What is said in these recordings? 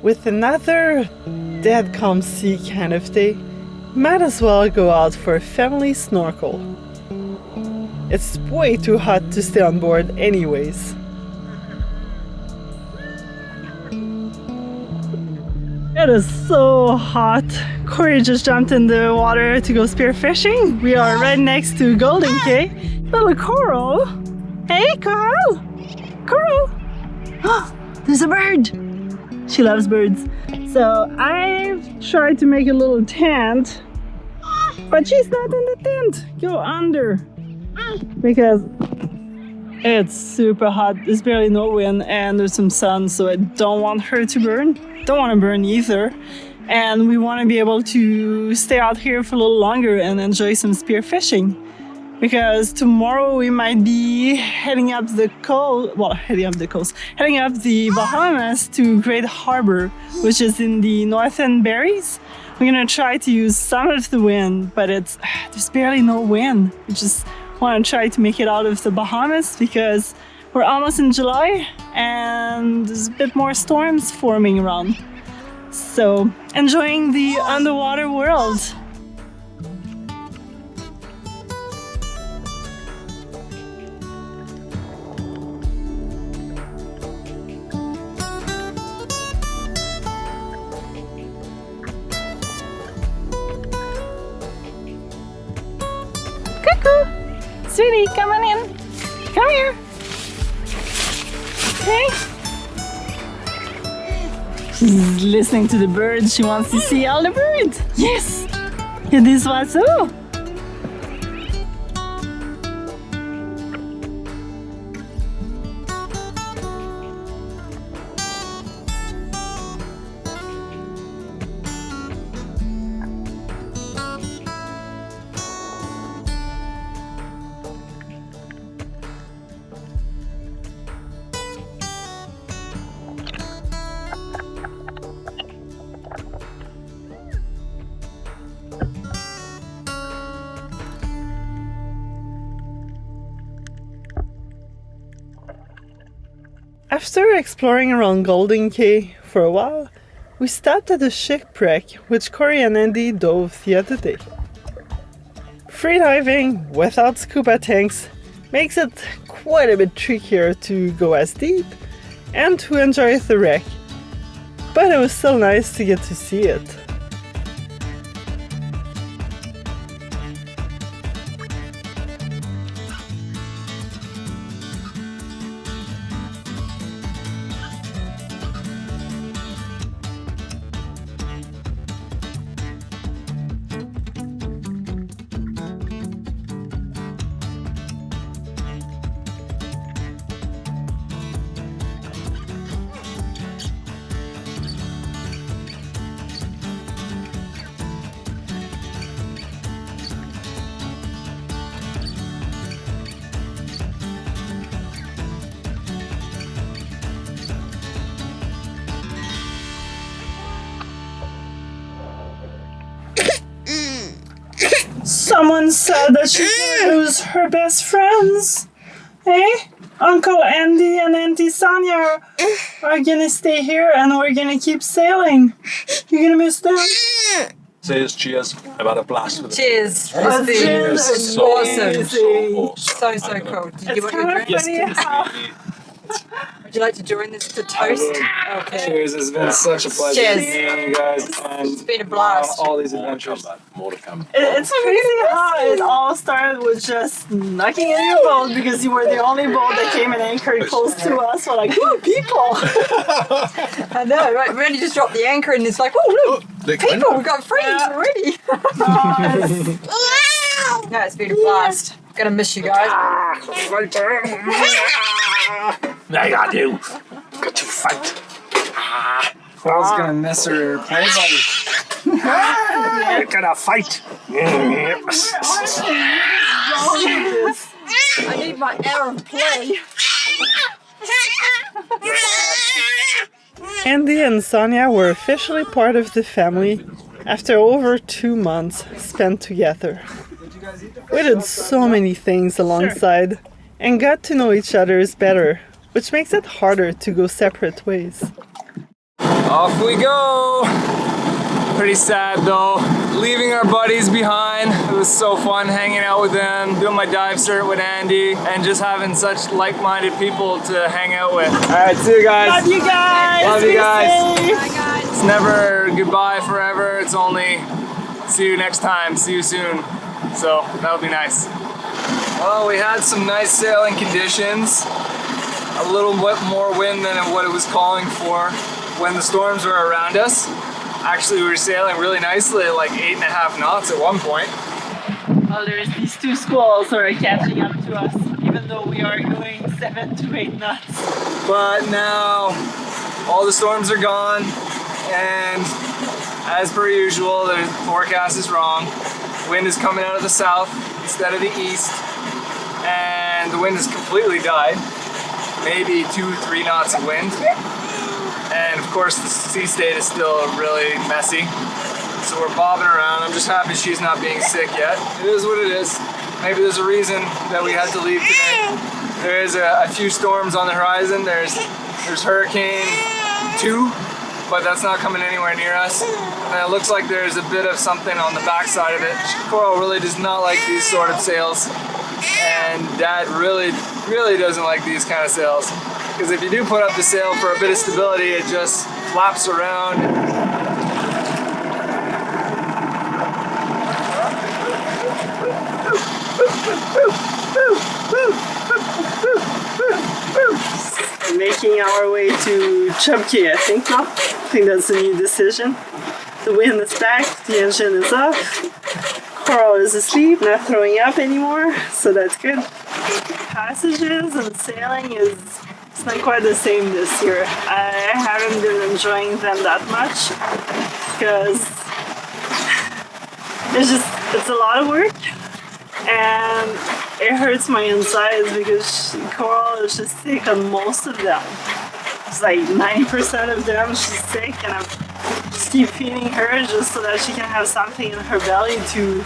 with another dead calm sea kind of day, might as well go out for a family snorkel. It's way too hot to stay on board anyways. It is so hot. Corey just jumped in the water to go spearfishing. We are right next to Golden Cay. Little coral. Hey, coral! Coral! There's a bird! She loves birds. So I've tried to make a little tent, but she's not in the tent. Go under. Because it's super hot. There's barely no wind and there's some sun, so I don't want her to burn. Don't want to burn either. And we want to be able to stay out here for a little longer and enjoy some spearfishing. Because tomorrow we might be heading up the Bahamas to Great Harbor, which is in the northern Berries. We're gonna try to use some of the wind, but there's barely no wind. We just want to try to make it out of the Bahamas because we're almost in July and there's a bit more storms forming around. So enjoying the underwater world. Sweetie, come on in. Come here. Okay. She's listening to the birds. She wants to see all the birds. Yes. Il y a des oiseaux. After exploring around Golden Cay for a while, we stopped at a shipwreck which Corey and Andy dove the other day. Freediving without scuba tanks makes it quite a bit trickier to go as deep and to enjoy the wreck, but it was still nice to get to see it. Someone said that she's gonna lose her best friends. Hey? Uncle Andy and Auntie Sonia are gonna stay here and we're gonna keep sailing. You're gonna miss them. Says cheers. I've had a blast with it. Cheers. Oh, cheers. It's awesome. So So cool. Did you It's want your kind of drink? funny how Would you like to join this to toast? Okay. Cheers, it's been such a pleasure Cheers. meeting you guys It's and been a blast. all these More to come, adventures. man. More to come. it's crazy how it all started with just knocking in your boat because you were the only boat that came and anchored close to us. We're like, ooh, people! I know, right? We only just dropped the anchor and it's like, oh, look, people, we've got friends Yeah. already. No, it's been a blast. Gonna miss you guys. I got you. Got to fight. I was gonna miss her play buddy. I gotta fight. I need my air of play. Andy and Sonia were officially part of the family after over 2 months spent together. We did so many things alongside and got to know each other better, which makes it harder to go separate ways. Off we go. Pretty sad though, leaving our buddies behind. It was so fun hanging out with them, doing my dive cert with Andy, and just having such like-minded people to hang out with. All right, see you guys. Love you guys. Love you guys. Safe. Bye, guys. It's never goodbye forever. It's only see you next time, see you soon. So that'll be nice. Well, we had some nice sailing conditions. A little bit more wind than what it was calling for when the storms were around us. Actually, we were sailing really nicely at like 8.5 knots at one point. Well, there's these two squalls that are catching up to us, even though we are going 7 to 8 knots. But now all the storms are gone, and as per usual, the forecast is wrong. Wind is coming out of the south instead of the east, and the wind has completely died. Maybe 2-3 knots of wind. And of course the sea state is still really messy. So we're bobbing around. I'm just happy she's not being sick yet. It is what it is. Maybe there's a reason that we had to leave today. There is a few storms on the horizon. There's Hurricane 2, but that's not coming anywhere near us. And it looks like there's a bit of something on the backside of it. Coral really does not like these sort of sails. And Dad really doesn't like these kind of sails. Because if you do put up the sail for a bit of stability, it just flaps around. Making our way to Soldier Cay, I think now. I think that's a new decision. The wind is back, the engine is off. Coral is asleep, not throwing up anymore, so that's good. Passages and sailing it's not quite the same this year. I haven't been enjoying them that much because it's a lot of work and it hurts my insides because Coral is just sick on most of them. It's like 90% of them she's sick, and I just keep feeding her just so that she can have something in her belly to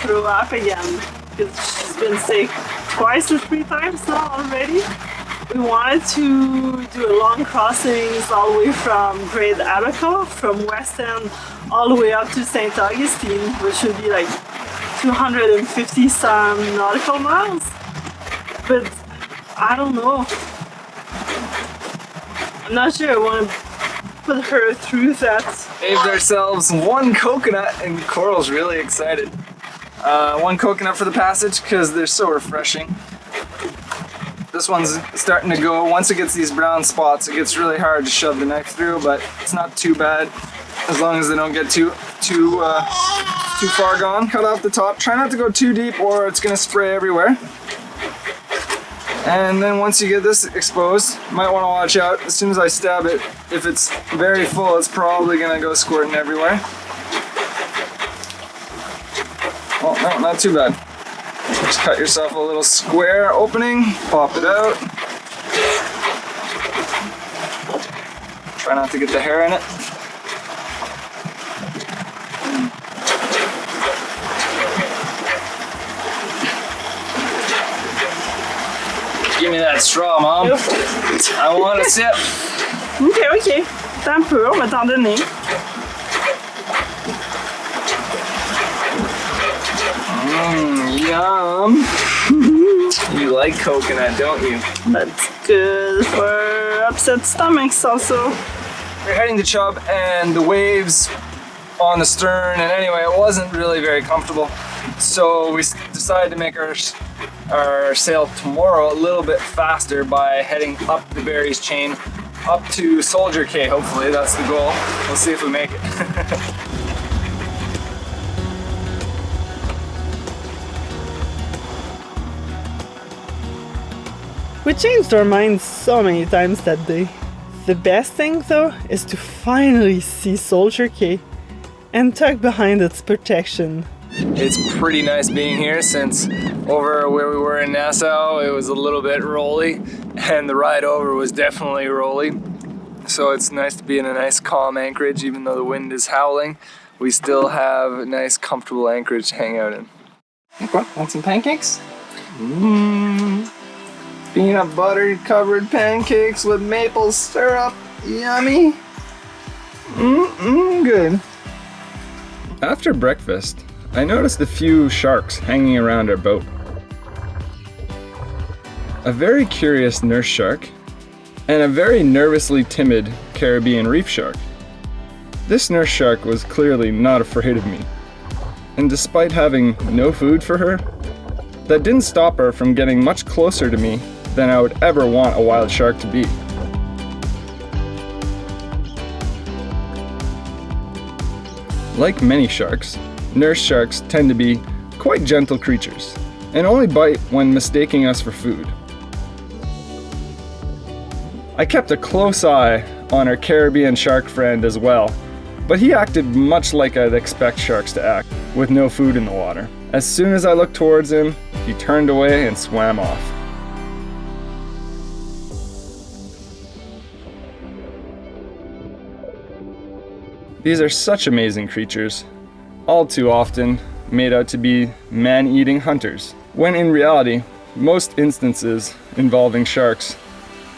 throw up again, because she's been sick twice or 3 times now already. We wanted to do a long crossings all the way from Great Abaco, from West End all the way up to St. Augustine, which would be like 250 some nautical miles. But I don't know. I'm not sure I want to put her through that. Saved ourselves 1 coconut, and Coral's really excited. 1 coconut for the passage because they're so refreshing. This one's starting to go. Once it gets these brown spots, it gets really hard to shove the knife through, but it's not too bad as long as they don't get too far gone. Cut off the top. Try not to go too deep or it's gonna spray everywhere. And then once you get this exposed, you might want to watch out. As soon as I stab it, if it's very full, it's probably gonna go squirting everywhere. Oh, no, not too bad. Just cut yourself a little square opening, pop it out. Try not to get the hair in it. Give me that straw, Mom. Yep. I want a sip. Ok. Attends un peu, on va t'en donner. Yum. You like coconut, don't you? That's good for upset stomachs also. We're heading to Chubb, and the waves on the stern, and anyway, it wasn't really very comfortable. So we decided to make our sail tomorrow a little bit faster by heading up the Berries chain up to Soldier Cay. Hopefully that's the goal. We'll see if we make it. We changed our minds so many times that day. The best thing though is to finally see Soldier Cay and tuck behind its protection. It's pretty nice being here, since over where we were in Nassau it was a little bit rolly, and the ride over was definitely rolly. So it's nice to be in a nice calm anchorage. Even though the wind is howling, we still have a nice comfortable anchorage to hang out in. Okay, want some pancakes? Peanut butter covered pancakes with maple syrup. Yummy. Good. After breakfast, I noticed a few sharks hanging around our boat. A very curious nurse shark and a very nervously timid Caribbean reef shark. This nurse shark was clearly not afraid of me. And despite having no food for her, that didn't stop her from getting much closer to me than I would ever want a wild shark to be. Like many sharks, nurse sharks tend to be quite gentle creatures and only bite when mistaking us for food. I kept a close eye on our Caribbean shark friend as well, but he acted much like I'd expect sharks to act, with no food in the water. As soon as I looked towards him, he turned away and swam off. These are such amazing creatures, all too often made out to be man-eating hunters, when in reality, most instances involving sharks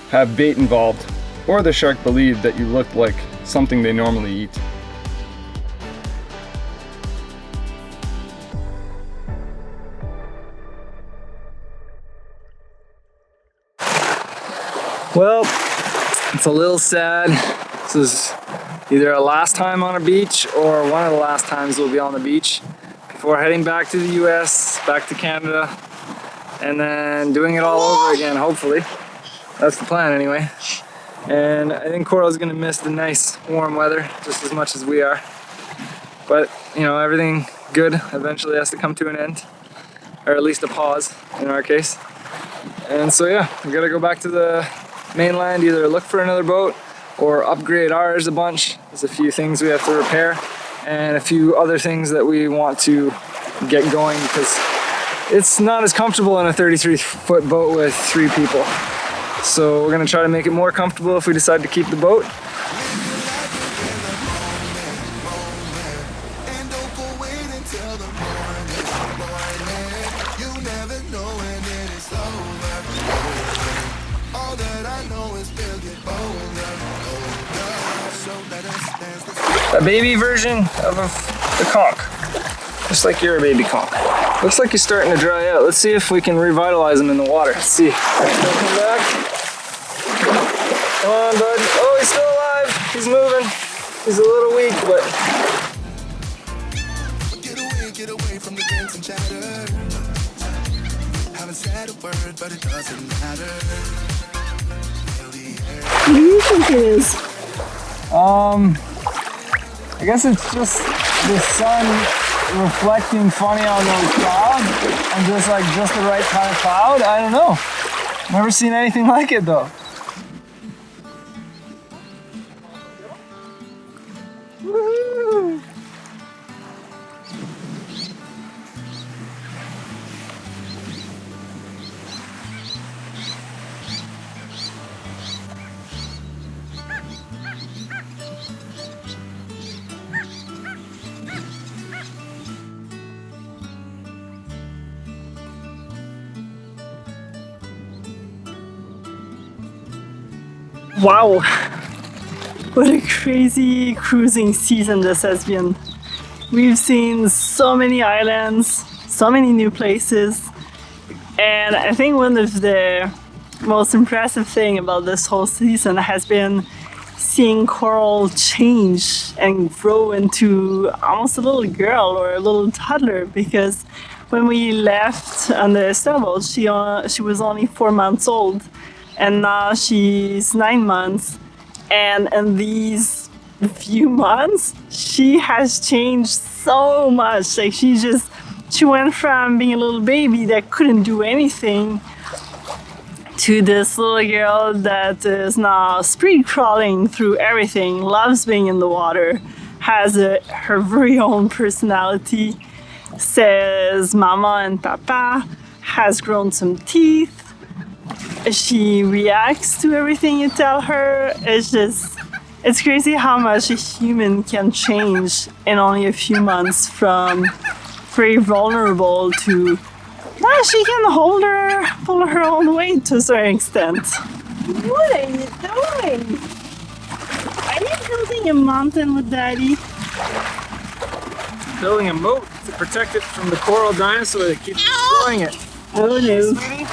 have bait involved, or the shark believed that you looked like something they normally eat. Well, it's a little sad. This is either our last time on a beach or one of the last times we'll be on the beach before heading back to the US, back to Canada, and then doing it all over again, hopefully. That's the plan anyway. And I think Coral's gonna miss the nice warm weather just as much as we are. But, you know, everything good eventually has to come to an end, or at least a pause in our case. And so yeah, we gotta go back to the mainland, either look for another boat or upgrade ours a bunch. There's a few things we have to repair and a few other things that we want to get going because it's not as comfortable in a 33-foot boat with 3 people. So we're gonna try to make it more comfortable if we decide to keep the boat. A baby version of the conch, just like you're a baby conch. Looks like he's starting to dry out. Let's see if we can revitalize him in the water. Let's see. Come back. Come on, bud. Oh, he's still alive. He's moving. He's a little weak, but. Get away from the dance and chatter. Haven't said a word, but it doesn't matter. What do you think it is? I guess it's just the sun reflecting funny on those clouds and just the right kind of cloud. I don't know. Never seen anything like it though. Woo-hoo. Wow, what a crazy cruising season this has been. We've seen so many islands, so many new places, and I think one of the most impressive thing about this whole season has been seeing Coral change and grow into almost a little girl or a little toddler, because when we left on the sailboat, she was only 4 months old. And now she's 9 months, and in these few months, she has changed so much. Like she went from being a little baby that couldn't do anything to this little girl that is now speed crawling through everything, loves being in the water, has her very own personality, says mama and papa, has grown some teeth. She reacts to everything you tell her. It's crazy how much a human can change in only a few months, from very vulnerable to she can pull her own weight to a certain extent. What are you doing? I need some building a mountain with Daddy. Building a moat to protect it from the coral dinosaur that keeps destroying it. Oh no. Sweetie?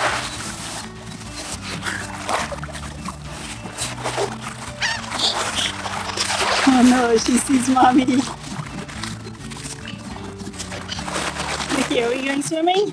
Oh no, she sees Mommy. Okay, are we going swimming?